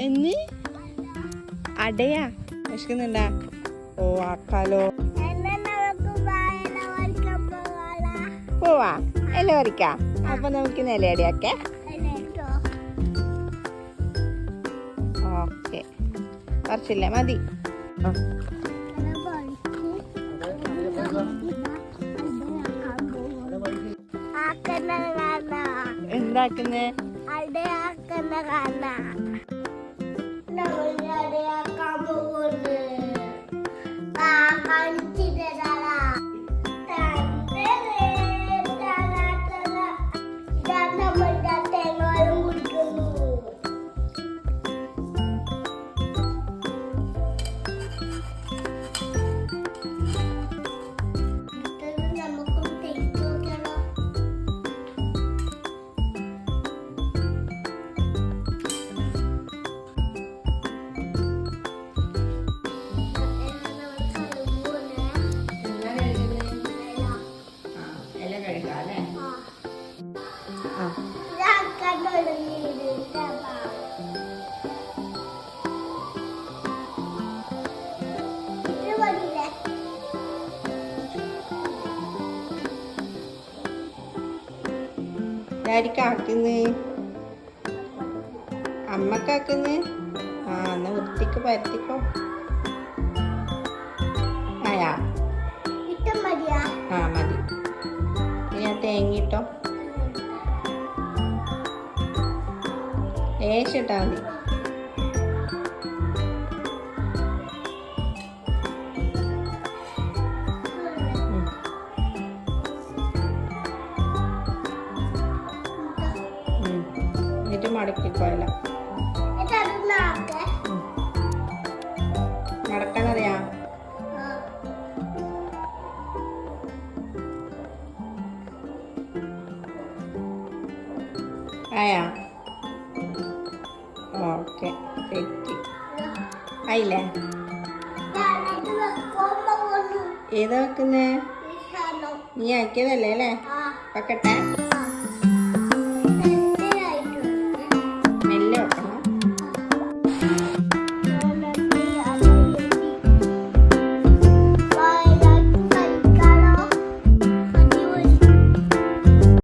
എന്ന് അടയാ വിശക്കുന്നുണ്ടാ? ഓ ആക്കാലോ. പോവാ ഇല പറിക്കാം. അപ്പൊ നമുക്ക് നിലയടിയാക്കെ. ഓക്കെ പറിച്ചില്ലേ? മതി. എന്താക്കുന്നേ? ഡാഡിക്കാക്കുന്നു, അമ്മക്കാക്കുന്നു. എന്നാ വൃത്തിക്ക് പരത്തിക്കോ. ആയാ? മതി. ഇനി ആ തേങ്ങിട്ടോ ലേശിട്ടാ മതി. എന്നിട്ട് മടക്കിക്കോല. മടക്കാനറിയാ? ആയാ? ഓക്കെ തെറ്റി ആയില്ലേ? ഏതാ വെക്കുന്നേ? നീ ആക്കിയതല്ലേ അല്ലേ? വെക്കട്ടെ.